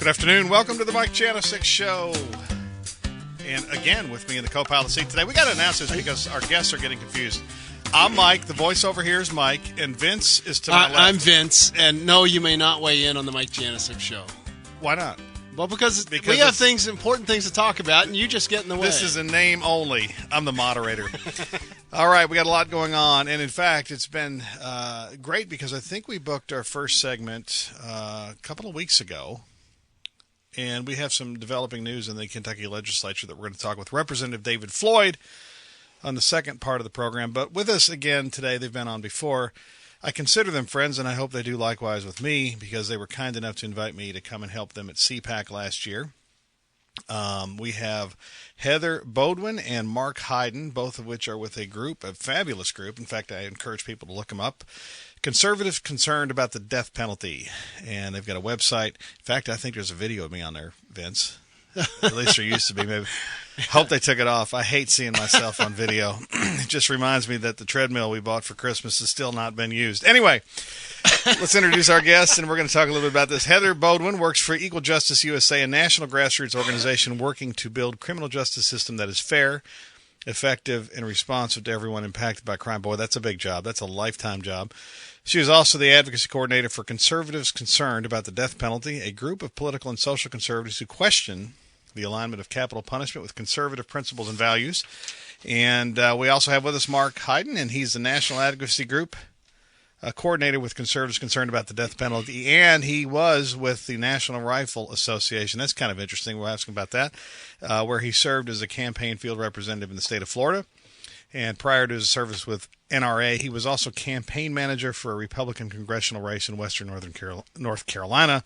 Good afternoon. Welcome to the Mike Janocik Show. And again, with me in the co-pilot seat today, we got to announce this because our guests are getting confused. I'm Mike. The voice over here is Mike, and Vince is to my left. I'm Vince, and no, you may not weigh in on the Mike Janocik Show. Why not? Well, because we have important things to talk about, and you just get in the way. This is a name only. I'm the moderator. All right, we got a lot going on, and in fact, it's been great because I think we booked our first segment a couple of weeks ago, and we have some developing news in the Kentucky legislature that we're going to talk with Representative David Floyd on the second part of the program. But with us again today, they've been on before. I consider them friends, and I hope they do likewise with me because they were kind enough to invite me to come and help them at CPAC last year. We have Heather Beaudoin and Marc Hyden, both of which are with a fabulous group. In fact, I encourage people to look them up. Conservatives Concerned About the Death Penalty. And they've got a website. In fact, I think there's a video of me on there, Vince. At least there used to be. Maybe. Hope they took it off. I hate seeing myself on video. It just reminds me that the treadmill we bought for Christmas has still not been used. Anyway, let's introduce our guests, and we're going to talk a little bit about this. Heather Beaudoin works for Equal Justice USA, a national grassroots organization working to build a criminal justice system that is fair, effective, and responsive to everyone impacted by crime. Boy, that's a big job. That's a lifetime job. She is also the advocacy coordinator for Conservatives Concerned About the Death Penalty, a group of political and social conservatives who question the alignment of capital punishment with conservative principles and values. And we also have with us Marc Hyden, and he's the National Advocacy Group coordinator with Conservatives Concerned About the Death Penalty, and he was with the National Rifle Association. That's kind of interesting. We'll ask him about that, where he served as a campaign field representative in the state of Florida. And prior to his service with NRA, he was also campaign manager for a Republican congressional race in western North Carolina.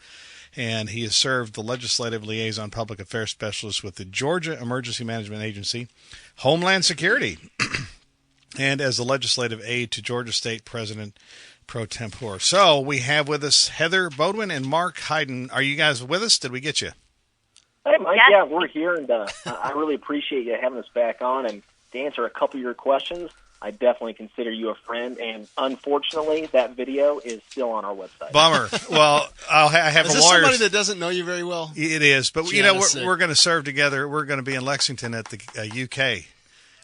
And he has served the legislative liaison public affairs specialist with the Georgia Emergency Management Agency, Homeland Security, and as the legislative aide to Georgia State President pro tempore. So we have with us Heather Beaudoin and Marc Hyden. Are you guys with us? Did we get you? Hey, Mike. Yeah, we're here, and I really appreciate you having us back on. And to answer a couple of your questions, I definitely consider you a friend, and unfortunately, that video is still on our website. Bummer. Well, I have is a this lawyer. Somebody that doesn't know you very well? It is, but we're going to serve together. We're going to be in Lexington at the UK.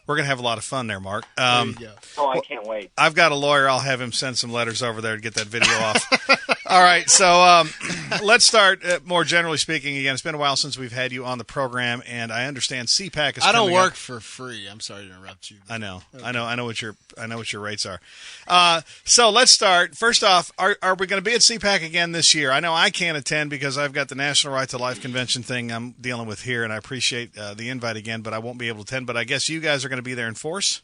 We're going to have a lot of fun there, Marc. There you go. I can't wait. I've got a lawyer. I'll have him send some letters over there to get that video off. All right, so let's start more generally speaking. Again, it's been a while since we've had you on the program, and I understand CPAC is. I don't work up. for free. I'm sorry to interrupt you. I know. Okay. I know what your rates are. So let's start. First off, are we going to be at CPAC again this year? I know I can't attend because I've got the National Right to Life Convention thing I'm dealing with here, and I appreciate the invite again, but I won't be able to attend. But I guess you guys are going to be there in force?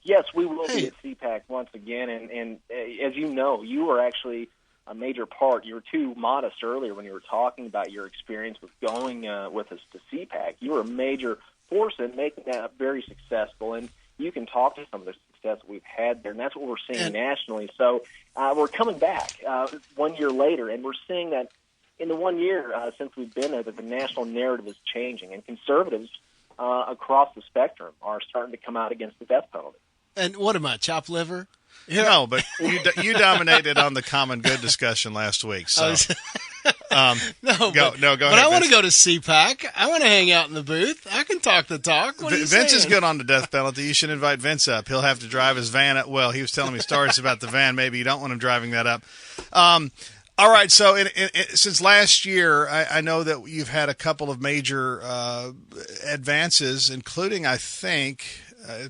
Yes, we will be at CPAC once again, and as you know, you were actually a major part. You were too modest earlier when you were talking about your experience with going with us to CPAC. You were a major force in making that very successful, and you can talk to some of the success we've had there, and that's what we're seeing nationally. So we're coming back 1 year later, and we're seeing that in the 1 year since we've been there, that the national narrative is changing, and conservatives across the spectrum are starting to come out against the death penalty. And what am I, chopped liver? Yeah. No, but you dominated on the common good discussion last week. So go ahead. But I want to go to CPAC. I want to hang out in the booth. I can talk the talk. What are you Vince saying? is good on the death penalty. You should invite Vince up. He'll have to drive his van up. Well, he was telling me stories about the van. Maybe you don't want him driving that up. All right, so since last year, I know that you've had a couple of major advances, including, I think,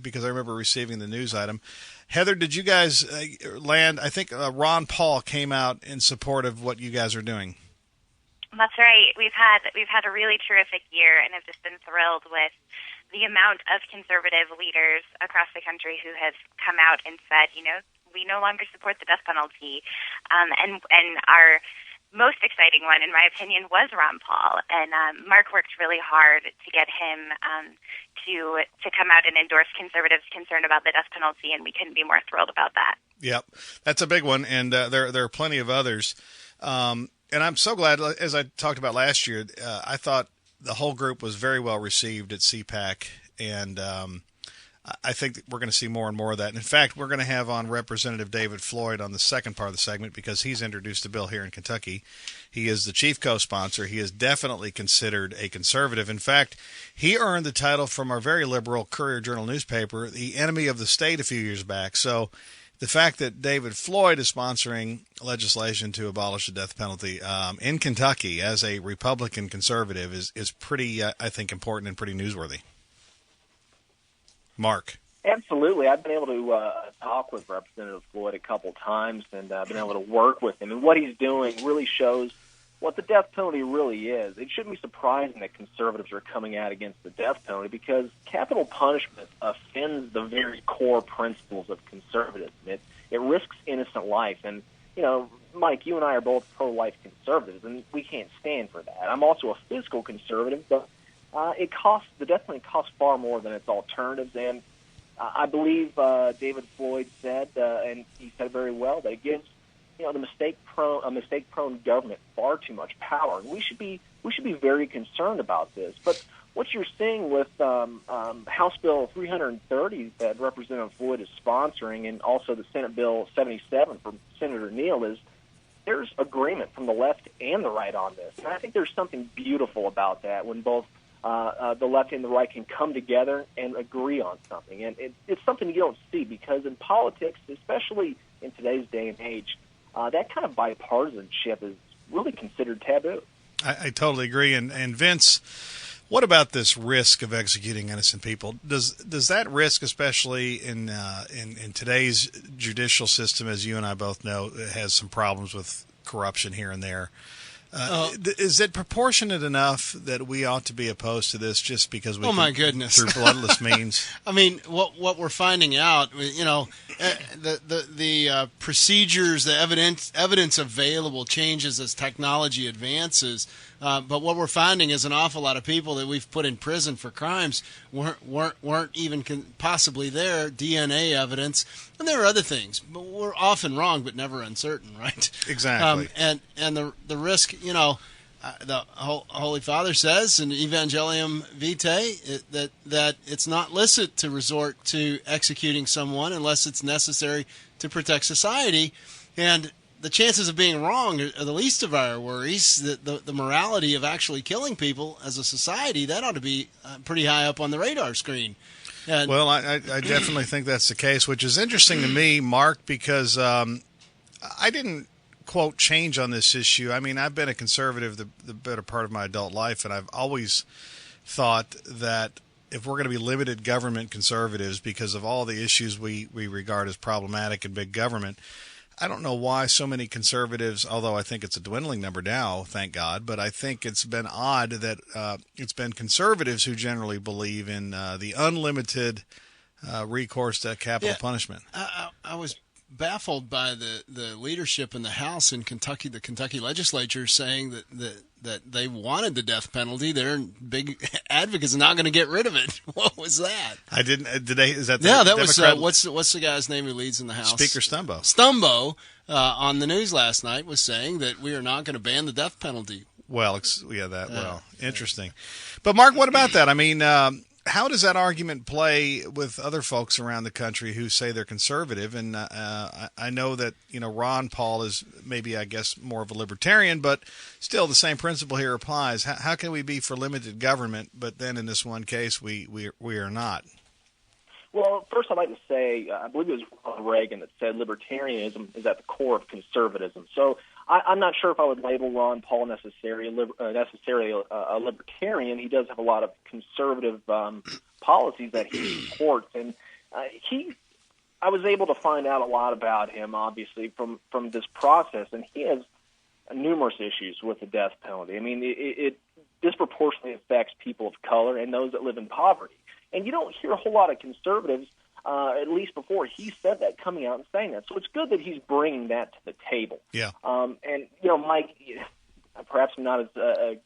because I remember receiving the news item. Heather, did you guys land? I think Ron Paul came out in support of what you guys are doing. That's right. We've had a really terrific year, and have just been thrilled with the amount of conservative leaders across the country who have come out and said, we no longer support the death penalty, and our most exciting one, in my opinion, was Ron Paul. And Marc worked really hard to get him to come out and endorse conservatives concerned about the death penalty, and we couldn't be more thrilled about that. Yep, that's a big one, and there are plenty of others. And I'm so glad, as I talked about last year, I thought the whole group was very well received at CPAC, and I think that we're going to see more and more of that. And in fact, we're going to have on Representative David Floyd on the second part of the segment because he's introduced a bill here in Kentucky. He is the chief co-sponsor. He is definitely considered a conservative. In fact, he earned the title from our very liberal Courier-Journal newspaper, the enemy of the state, a few years back. So the fact that David Floyd is sponsoring legislation to abolish the death penalty in Kentucky as a Republican conservative is pretty, I think, important and pretty newsworthy. Marc. Absolutely. I've been able to talk with Representative Floyd a couple times and been able to work with him. And what he's doing really shows what the death penalty really is. It shouldn't be surprising that conservatives are coming out against the death penalty because capital punishment offends the very core principles of conservatism. It risks innocent life. And, Mike, you and I are both pro-life conservatives, and we can't stand for that. I'm also a fiscal conservative, but the death penalty costs far more than its alternatives, and I believe David Floyd said, and he said very well, that it gives the mistake-prone government far too much power, and we should be very concerned about this. But what you're seeing with House Bill 330 that Representative Floyd is sponsoring, and also the Senate Bill 77 from Senator Neal, is there's agreement from the left and the right on this, and I think there's something beautiful about that when both the left and the right can come together and agree on something. And it's something you don't see because in politics, especially in today's day and age, that kind of bipartisanship is really considered taboo. I totally agree. And Vince, what about this risk of executing innocent people? Does that risk, especially in today's judicial system, as you and I both know, has some problems with corruption here and there? Is it proportionate enough that we ought to be opposed to this just because we my goodness, through bloodless means? I mean, what we're finding out, the procedures, the evidence available changes as technology advances. But what we're finding is an awful lot of people that we've put in prison for crimes weren't even possibly there. DNA evidence, and there are other things. But we're often wrong, but never uncertain, right? Exactly. And the risk, the Holy Father says in Evangelium Vitae that it's not licit to resort to executing someone unless it's necessary to protect society, and the chances of being wrong are the least of our worries. The morality of actually killing people as a society, that ought to be pretty high up on the radar screen. And well, I definitely think that's the case, which is interesting to me, Marc, because I didn't, quote, change on this issue. I mean, I've been a conservative the better part of my adult life, and I've always thought that if we're going to be limited government conservatives because of all the issues we regard as problematic in big government, I don't know why so many conservatives, although I think it's a dwindling number now, thank God, but I think it's been odd that it's been conservatives who generally believe in the unlimited recourse to capital punishment. I was baffled by the leadership in the House in Kentucky, the Kentucky legislature, saying that they wanted the death penalty. They're big advocates, not going to get rid of it. What was that? I didn't. Did they? Is that the that Democrat? was what's the guy's name who leads in the House? Speaker Stumbo. Stumbo on the news last night was saying that we are not going to ban the death penalty. Well, interesting. But Marc, what about that? I mean, how does that argument play with other folks around the country who say they're conservative? And I know that Ron Paul is maybe, I guess, more of a libertarian, but still the same principle here applies. How can we be for limited government, but then in this one case we are not? Well, first I'd like to say I believe it was Ronald Reagan that said libertarianism is at the core of conservatism. So I'm not sure if I would label Ron Paul necessarily a libertarian. He does have a lot of conservative policies that he supports, and I was able to find out a lot about him, obviously, from this process, and he has numerous issues with the death penalty. I mean, it disproportionately affects people of color and those that live in poverty. And you don't hear a whole lot of conservatives, at least before he said that, coming out and saying that. So it's good that he's bringing that to the table. Yeah. And, Mike, perhaps I'm not as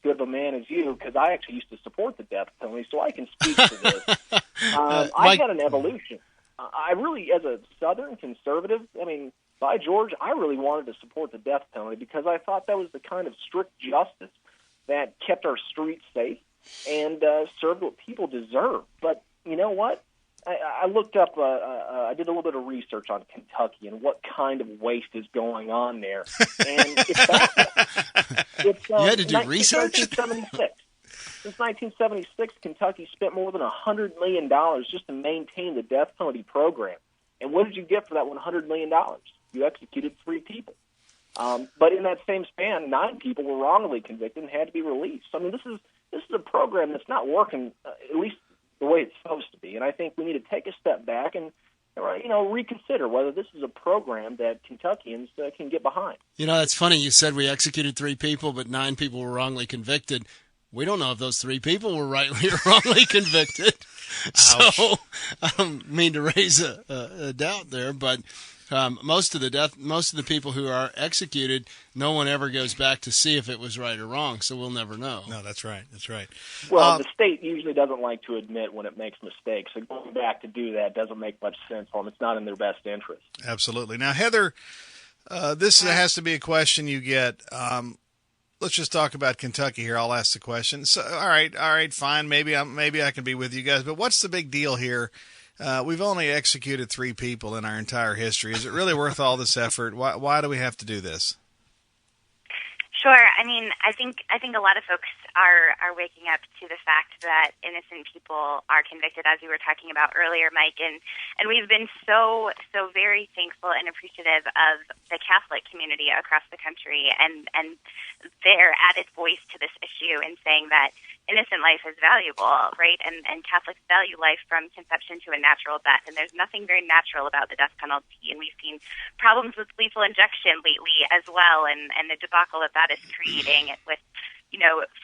good of a man as you, because I actually used to support the death penalty, so I can speak to this. I've had an evolution. I really, as a Southern conservative, I mean, by George, I really wanted to support the death penalty because I thought that was the kind of strict justice that kept our streets safe and served what people deserve. But you know what? I looked up, I did a little bit of research on Kentucky and what kind of waste is going on there. And it's you had to do research? 1976. Since 1976, Kentucky spent more than $100 million just to maintain the death penalty program. And what did you get for that $100 million? You executed 3 people. But in that same span, 9 people were wrongly convicted and had to be released. I mean, this is a program that's not working, at least the way it's supposed to be. And I think we need to take a step back and reconsider whether this is a program that Kentuckians can get behind. That's funny. You said we executed 3 people, but 9 people were wrongly convicted. We don't know if those 3 people were rightly or wrongly convicted. So I don't mean to raise a doubt there, but most of the people who are executed, no one ever goes back to see if it was right or wrong. So we'll never know. No, that's right. That's right. Well, the state usually doesn't like to admit when it makes mistakes. So going back to do that doesn't make much sense for them. It's not in their best interest. Absolutely. Now, Heather, this has to be a question you get. Let's just talk about Kentucky here. I'll ask the question. So, all right, fine. Maybe I can be with you guys. But what's the big deal here? We've only executed 3 people in our entire history. Is it really worth all this effort? Why do we have to do this? Sure. I mean, I think a lot of folks are waking up to the fact that innocent people are convicted, as you were talking about earlier, Mike, and we've been so very thankful and appreciative of the Catholic community across the country and their added voice to this issue in saying that innocent life is valuable, right? And Catholics value life from conception to a natural death, and there's nothing very natural about the death penalty. And we've seen problems with lethal injection lately as well, and the debacle that is creating with,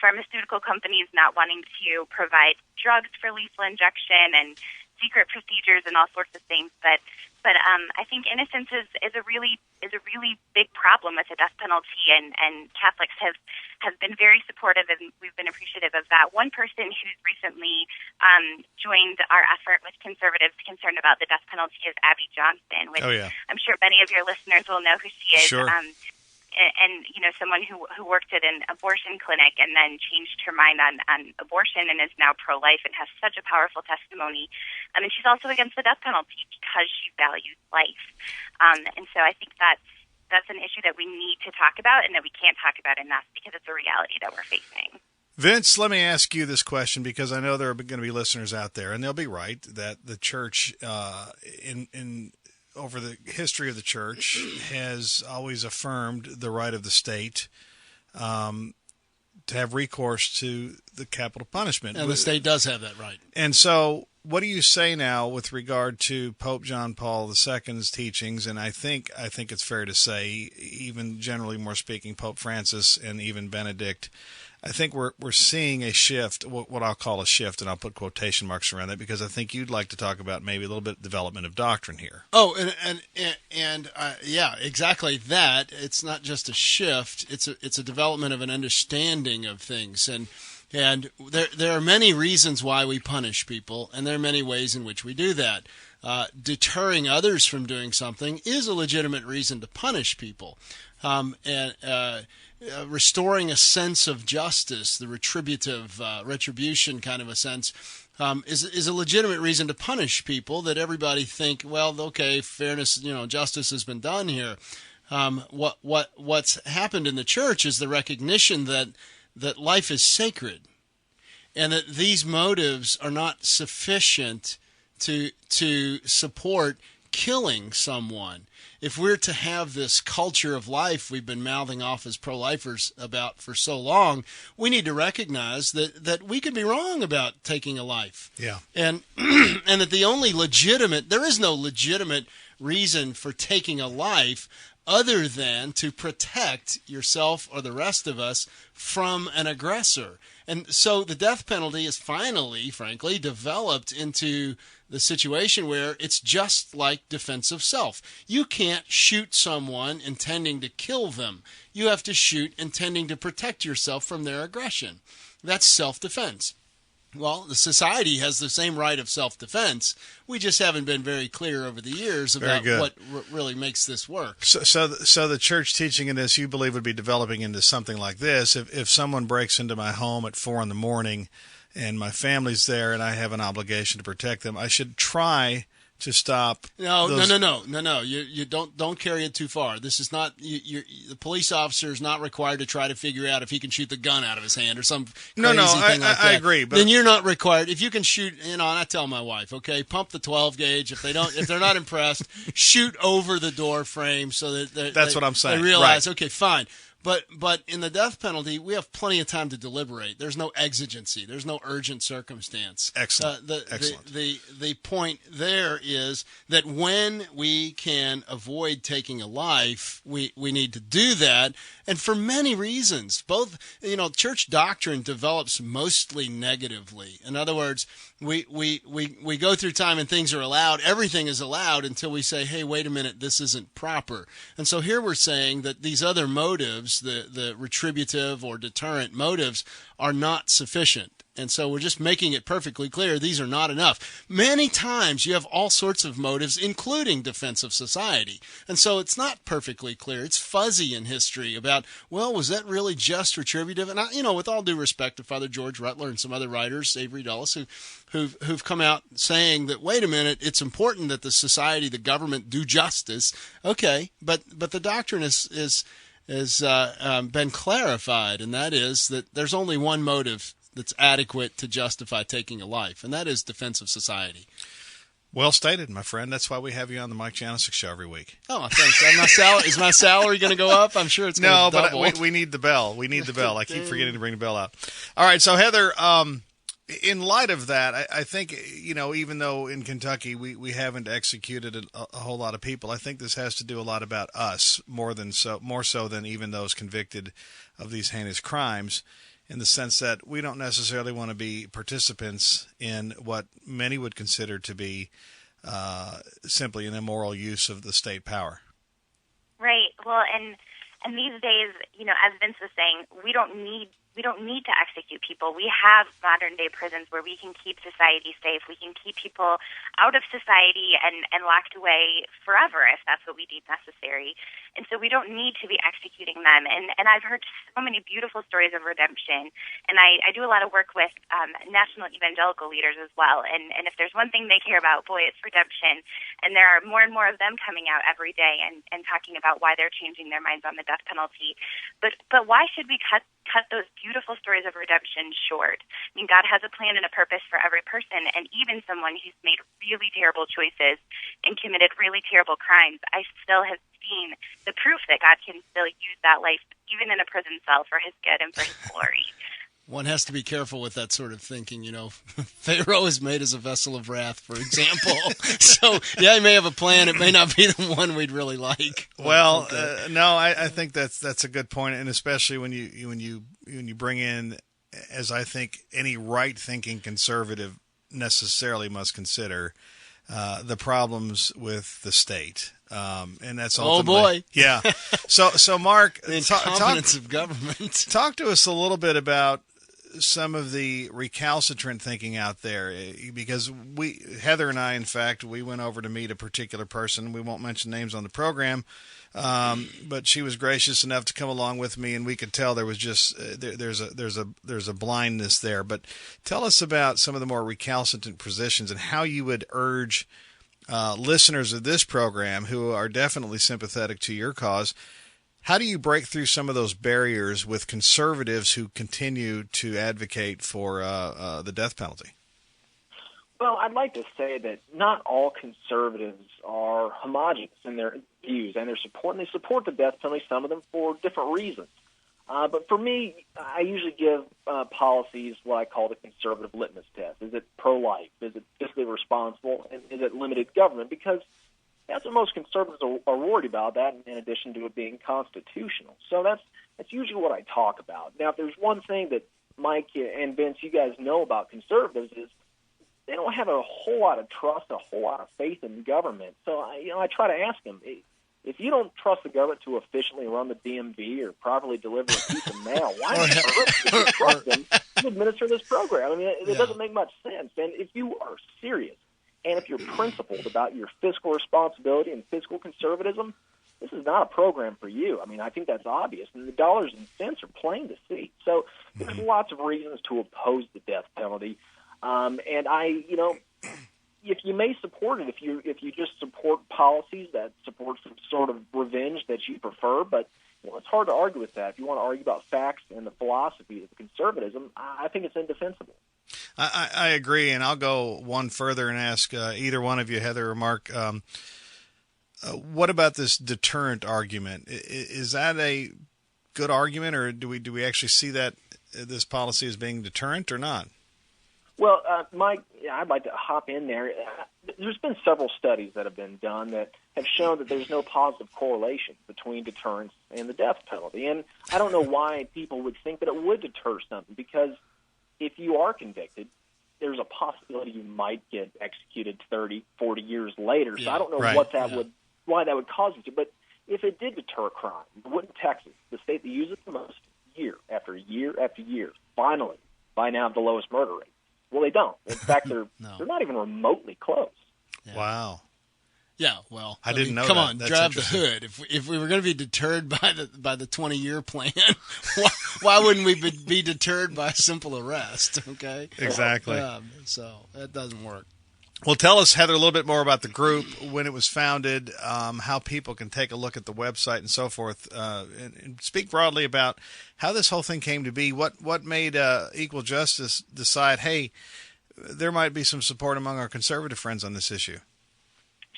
pharmaceutical companies not wanting to provide drugs for lethal injection and secret procedures and all sorts of things. But I think innocence is a really big problem with the death penalty, and Catholics have been very supportive, and we've been appreciative of that. One person who's recently joined our effort with conservatives concerned about the death penalty is Abby Johnson, which I'm sure many of your listeners will know who she is. Sure. And someone who worked at an abortion clinic and then changed her mind on abortion and is now pro-life and has such a powerful testimony. And she's also against the death penalty because she values life. And so I think that's an issue that we need to talk about and that we can't talk about enough because it's a reality that we're facing. Vince, let me ask you this question because I know there are going to be listeners out there, and they'll be right, that the church over the history of the church has always affirmed the right of the state to have recourse to the capital punishment. And the state does have that right. And so what do you say now with regard to Pope John Paul II's teachings? And I think it's fair to say, even generally more speaking, Pope Francis and even Benedict, I think we're seeing a shift, what I'll call a shift, and I'll put quotation marks around that because I think you'd like to talk about maybe a little bit of development of doctrine here. Oh, and yeah, exactly that. It's not just a shift; it's a development of an understanding of things, and there are many reasons why we punish people, and there are many ways in which we do that. Deterring others from doing something is a legitimate reason to punish people, restoring a sense of justice, the retribution kind of a sense, is a legitimate reason to punish people that everybody think, well, okay, fairness, justice has been done here. What's happened in the church is the recognition that life is sacred and that these motives are not sufficient to support killing someone. If we're to have this culture of life we've been mouthing off as pro-lifers about for so long, we need to recognize that we could be wrong about taking a life. Yeah. And and that there is no legitimate reason for taking a life other than to protect yourself or the rest of us from an aggressor. And so the death penalty is finally, frankly, developed into the situation where it's just like defense of self. You can't shoot someone intending to kill them. You have to shoot intending to protect yourself from their aggression. That's self-defense. Well, the society has the same right of self-defense. We just haven't been very clear over the years about what really makes this work. So the church teaching in this, you believe, would be developing into something like this. If someone breaks into my home at 4 a.m. and my family's there, and I have an obligation to protect them. I should try to stop. No. You don't carry it too far. This is not the police officer is not required to try to figure out if he can shoot the gun out of his hand or some crazy thing like that. I agree. But then you're not required. If you can shoot, and I tell my wife, okay, pump the 12 gauge. If they're not impressed, shoot over the door frame so that that's what I'm saying. They realize, right. Okay, fine. But in the death penalty, we have plenty of time to deliberate. There's no exigency. There's no urgent circumstance. Excellent. Excellent. The point there is that when we can avoid taking a life, we need to do that, and for many reasons. Both, church doctrine develops mostly negatively. In other words, we go through time and things are allowed. Everything is allowed until we say, hey, wait a minute, this isn't proper. And so here we're saying that these other motives, the retributive or deterrent motives, are not sufficient. And so we're just making it perfectly clear these are not enough. Many times you have all sorts of motives, including defense of society. And so it's not perfectly clear. It's fuzzy in history about, well, was that really just retributive? And, with all due respect to Father George Rutler and some other writers, Avery Dulles, who've come out saying that, wait a minute, it's important that the society, the government, do justice. Okay, but the doctrine is been clarified, and that is that there's only one motive that's adequate to justify taking a life, and that is defense of society. Well stated, my friend. That's why we have you on the Mike Janocik Show every week. Oh, thanks. Is my salary going to go up? I'm sure it's going to double. No, but we need the bell. We need the bell. I keep forgetting to bring the bell out. All right, so Heather, in light of that, I think, even though in Kentucky we haven't executed a whole lot of people, I think this has to do a lot about us more so than even those convicted of these heinous crimes, in the sense that we don't necessarily want to be participants in what many would consider to be simply an immoral use of the state power. Right. Well, and these days, as Vince was saying, we don't need to execute people. We have modern day prisons where we can keep society safe. We can keep people out of society and locked away forever if that's what we deem necessary. And so we don't need to be executing them. And I've heard so many beautiful stories of redemption. And I do a lot of work with national evangelical leaders as well. And if there's one thing they care about, boy, it's redemption. And there are more and more of them coming out every day and talking about why they're changing their minds on the death penalty. But why should we cut those beautiful stories of redemption short? I mean, God has a plan and a purpose for every person, and even someone who's made really terrible choices and committed really terrible crimes, I still have seen the proof that God can still use that life, even in a prison cell, for his good and for his glory. One has to be careful with that sort of thinking, Pharaoh is made as a vessel of wrath, for example. So, yeah, he may have a plan. It may not be the one we'd really like. Well, no, I think that's a good point, and especially when you bring in, as I think any right-thinking conservative necessarily must consider, the problems with the state. And that's ultimately, oh boy, yeah. So Marc, the incompetence of government. Talk to us a little bit about some of the recalcitrant thinking out there, because Heather and I, in fact, we went over to meet a particular person. We won't mention names on the program, but she was gracious enough to come along with me, and we could tell there was just there's a blindness there. But tell us about some of the more recalcitrant positions and how you would urge listeners of this program who are definitely sympathetic to your cause. How do you break through some of those barriers with conservatives who continue to advocate for the death penalty? Well, I'd like to say that not all conservatives are homogenous in their views and their support, and they support the death penalty, some of them for different reasons. But for me, I usually give policies what I call the conservative litmus test. Is it pro-life? Is it fiscally responsible? And is it limited government? Because that's what most conservatives are worried about, that in addition to it being constitutional. So that's usually what I talk about. Now, if there's one thing that Mike and Vince, you guys know about conservatives, is they don't have a whole lot of trust, a whole lot of faith in government. So I try to ask them, if you don't trust the government to efficiently run the DMV or properly deliver a piece of mail, why on earth would you trust them to administer this program? I mean, it doesn't make much sense. And if you are serious, and if you're principled about your fiscal responsibility and fiscal conservatism, this is not a program for you. I mean, I think that's obvious, and the dollars and cents are plain to see. So there's lots of reasons to oppose the death penalty, and if you may support it, if you just support policies that support some sort of revenge that you prefer, but it's hard to argue with that. If you want to argue about facts and the philosophy of conservatism, I think it's indefensible. I agree, and I'll go one further and ask either one of you, Heather or Mark, what about this deterrent argument? Is that a good argument, or do we actually see that this policy as being deterrent or not? Well, Mike, I'd like to hop in there. There's been several studies that have been done that have shown that there's no positive correlation between deterrence and the death penalty. And I don't know why people would think that it would deter something, because if you are convicted, there's a possibility you might get executed 30, 40 years later. So I don't know why that would cause you to. But if it did deter a crime, wouldn't Texas, the state that uses it the most, year after year after year, finally have the lowest murder rate? Well, they don't. In fact, they're not even remotely close. Yeah. Wow. Yeah, well, I didn't know. Come that. on, That's grab the hood. If we were going to be deterred by the 20-year plan, why wouldn't we be deterred by a simple arrest? Okay. Exactly. So that doesn't work. Well, tell us, Heather, a little bit more about the group, when it was founded, how people can take a look at the website and so forth, and speak broadly about how this whole thing came to be. What made Equal Justice decide, hey, there might be some support among our conservative friends on this issue?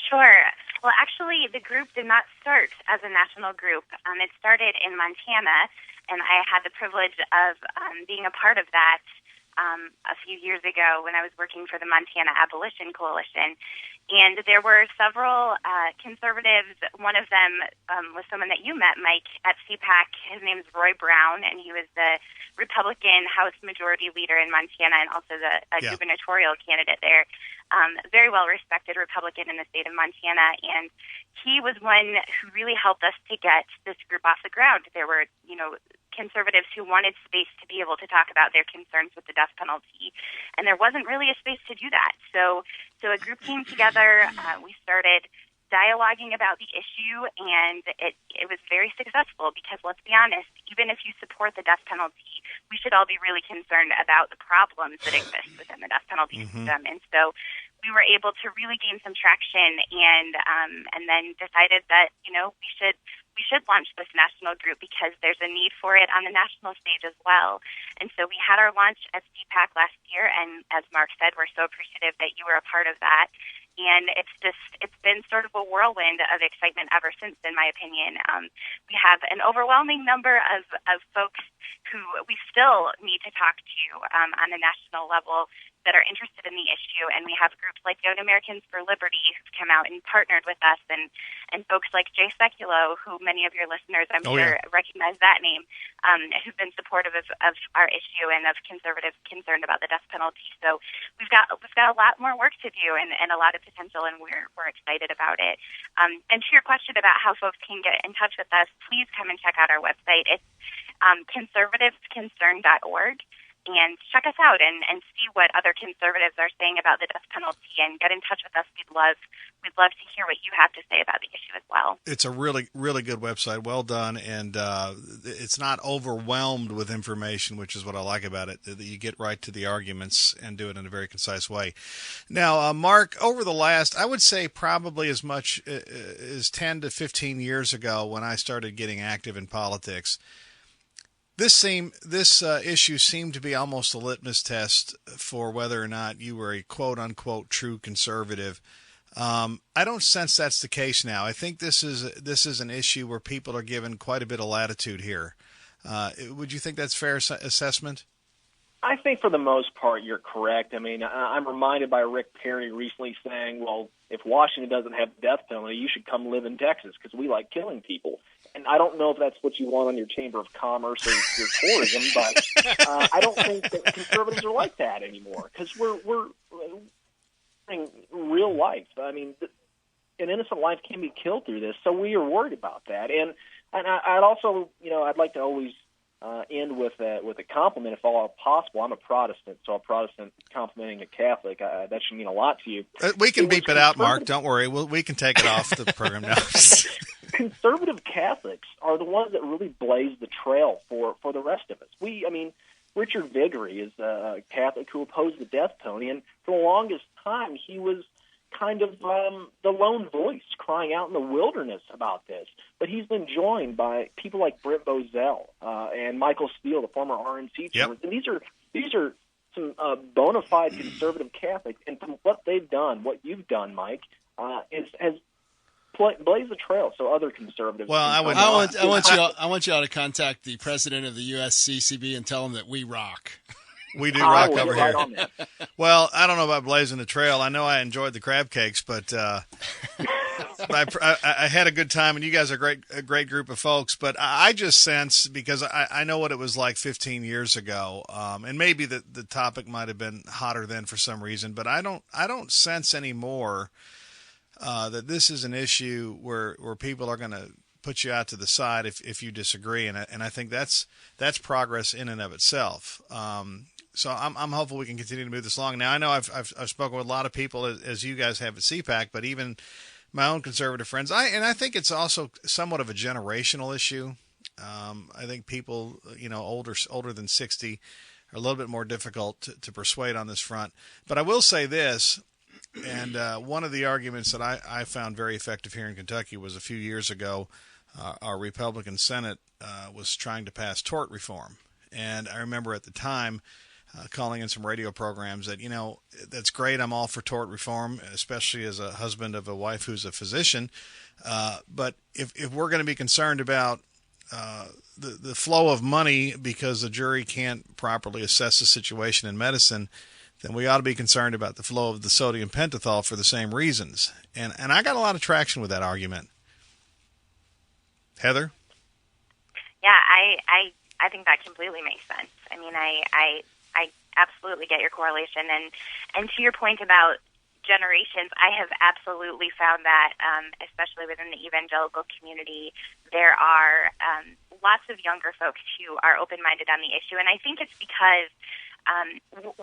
Sure. Well, actually, the group did not start as a national group. It started in Montana, and I had the privilege of being a part of that a few years ago when I was working for the Montana Abolition Coalition. And there were several conservatives. One of them was someone that you met, Mike, at CPAC. His name is Roy Brown, and he was the Republican House Majority Leader in Montana and also the gubernatorial candidate there. Very well-respected Republican in the state of Montana. And he was one who really helped us to get this group off the ground. There were, conservatives who wanted space to be able to talk about their concerns with the death penalty, and there wasn't really a space to do that. So a group came together. We started dialoguing about the issue, and it was very successful because, let's be honest, even if you support the death penalty, we should all be really concerned about the problems that exist within the death penalty system. And so we were able to really gain some traction, and then decided that we should launch this national group because there's a need for it on the national stage as well. And so we had our launch at CPAC last year, and as Mark said, we're so appreciative that you were a part of that. And it's been sort of a whirlwind of excitement ever since, in my opinion. We have an overwhelming number of folks who we still need to talk to on the national level that are interested in the issue, and we have groups like Young Americans for Liberty who've come out and partnered with us, and folks like Jay Sekulow, who many of your listeners, I'm sure, recognize that name, who've been supportive of our issue and of conservatives concerned about the death penalty. So we've got a lot more work to do and a lot of potential, and we're excited about it. And to your question about how folks can get in touch with us, please come and check out our website. It's conservativesconcern.org. And check us out and see what other conservatives are saying about the death penalty, and get in touch with us. We'd love to hear what you have to say about the issue as well. It's a really, really good website. Well done. And it's not overwhelmed with information, which is what I like about it, that you get right to the arguments and do it in a very concise way. Now, Mark, over the last, I would say probably as much as 10 to 15 years ago when I started getting active in politics, this issue seemed to be almost a litmus test for whether or not you were a quote-unquote true conservative. I don't sense that's the case now. I think this is an issue where people are given quite a bit of latitude here. Would you think that's a fair assessment? I think for the most part you're correct. I mean, I'm reminded by Rick Perry recently saying, well, if Washington doesn't have the death penalty, you should come live in Texas because we like killing people. And I don't know if that's what you want on your Chamber of Commerce or your tourism, but I don't think that conservatives are like that anymore because we're in real life. I mean, an innocent life can be killed through this, so we are worried about that. And I'd also, I'd like to always end with a compliment if all possible. I'm a Protestant, so a Protestant complimenting a Catholic, that should mean a lot to you. We can beep it out, Mark. Don't worry. We can take it off the program now. conservative Catholics are the ones that really blaze the trail for the rest of us. Richard Viguerie is a Catholic who opposed the death penalty, and for the longest time he was kind of the lone voice crying out in the wilderness about this. But he's been joined by people like Brent Bozell and Michael Steele, the former RNC chairman. And these are some bona fide conservative Catholics, and from what they've done, what you've done, Mike, has blazed the trail. So other conservatives. Well, I want you all to contact the president of the USCCB and tell him that we rock. We do rock over here. Well, I don't know about blazing the trail. I know I enjoyed the crab cakes, but I had a good time, and you guys are a great group of folks. But I just sense, because I know what it was like 15 years ago, and maybe the topic might have been hotter then for some reason, but I don't sense anymore that this is an issue where people are going to put you out to the side if you disagree, and I think that's progress in and of itself. So I'm hopeful we can continue to move this along. Now, I know I've spoken with a lot of people, as you guys have at CPAC, but even my own conservative friends, I think it's also somewhat of a generational issue. I think people, older than 60 are a little bit more difficult to persuade on this front. But I will say this, and one of the arguments that I found very effective here in Kentucky was a few years ago, our Republican Senate was trying to pass tort reform. And I remember at the time calling in some radio programs that, that's great. I'm all for tort reform, especially as a husband of a wife who's a physician. But if we're going to be concerned about the flow of money because the jury can't properly assess the situation in medicine, then we ought to be concerned about the flow of the sodium pentothal for the same reasons. And I got a lot of traction with that argument. Heather? Yeah, I think that completely makes sense. I mean, I absolutely get your correlation. And to your point about generations, I have absolutely found that, especially within the evangelical community, there are lots of younger folks who are open-minded on the issue. And I think it's because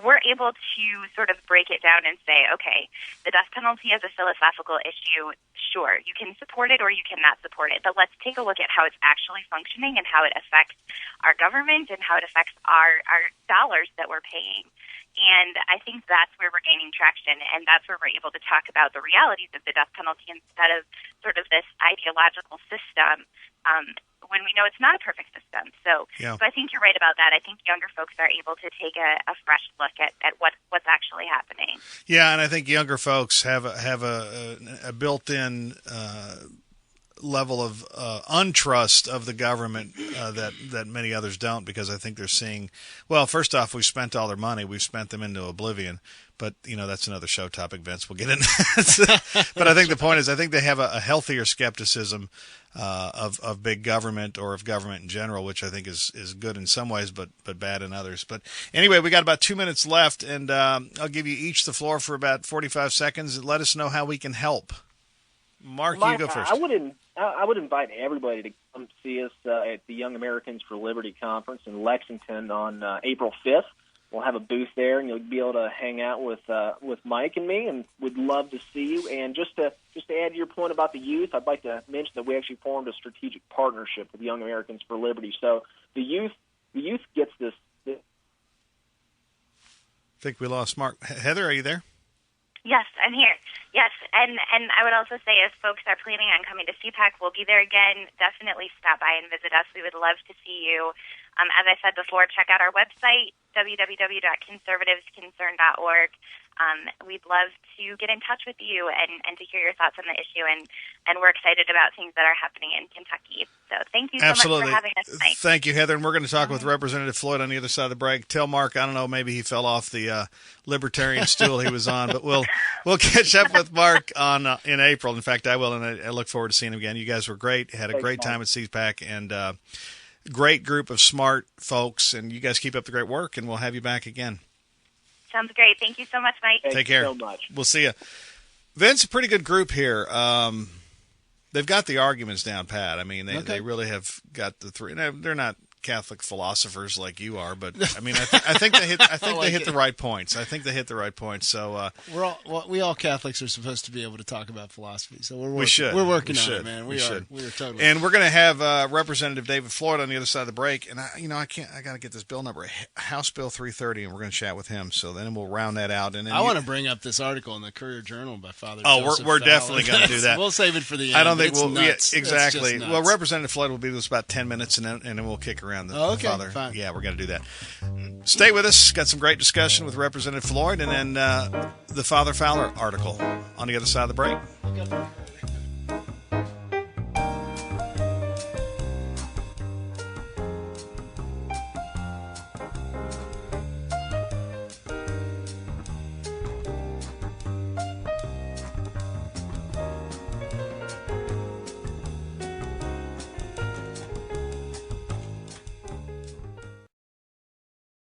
we're able to sort of break it down and say, okay, the death penalty is a philosophical issue. Sure, you can support it or you cannot support it, but let's take a look at how it's actually functioning and how it affects our government and how it affects our dollars that we're paying. And I think that's where we're gaining traction, and that's where we're able to talk about the realities of the death penalty instead of sort of this ideological system when we know it's not a perfect system. So I think you're right about that. I think younger folks are able to take a fresh look at what's actually happening. Yeah, and I think younger folks have a built-in level of untrust of the government that many others don't, because I think they're seeing, well, first off, we've spent all their money. We've spent them into oblivion. But, that's another show topic, Vince. We'll get into that. But I think the point is, I think they have a healthier skepticism of big government or of government in general, which I think is good in some ways, but bad in others. But anyway, we got about 2 minutes left, and I'll give you each the floor for about 45 seconds. Let us know how we can help. Mark, you go first. I would invite everybody to come see us at the Young Americans for Liberty Conference in Lexington on April 5th. We'll have a booth there, and you'll be able to hang out with Mike and me, and we'd love to see you. And just to add to your point about the youth, I'd like to mention that we actually formed a strategic partnership with Young Americans for Liberty. So the youth gets this. I think we lost Mark. Heather, are you there? Yes, I'm here. Yes, and I would also say, if folks are planning on coming to CPAC, we'll be there again. Definitely stop by and visit us. We would love to see you. As I said before, check out our website, www.conservativesconcern.org. We'd love to get in touch with you and to hear your thoughts on the issue, and we're excited about things that are happening in Kentucky. So thank you so much for having us tonight. Thank you, Heather. And we're going to talk with Representative Floyd on the other side of the break. Tell Mark, I don't know, maybe he fell off the libertarian stool he was on, but we'll catch up with Mark in April. In fact, I will, and I look forward to seeing him again. You guys were great. Had a great time at CPAC, and great group of smart folks, and you guys keep up the great work, and we'll have you back again. Sounds great. Thank you so much, Mike. Take care. Thank you so much. We'll see you. Vince, a pretty good group here. They've got the arguments down pat. I mean, they really have got the three. They're not Catholic philosophers like you are, but I mean, I think they hit. I think they hit the right points. I think they hit the right points. So we all Catholics are supposed to be able to talk about philosophy. So we're working on it, man. We are totally. And we're going to have Representative David Floyd on the other side of the break. And I got to get this bill number, House Bill 330, and we're going to chat with him. So then we'll round that out. And then I want to bring up this article in the Courier Journal by Father. We're definitely going to do that. We'll save it for the end. I don't think we'll. Nuts. Yeah, exactly. Well, Representative Floyd will be with us about 10 minutes, and then we'll kick around the Father. Fine. Yeah, we're going to do that. Stay with us. Got some great discussion with Representative Floyd, and then the Father Fowler article on the other side of the break. Okay.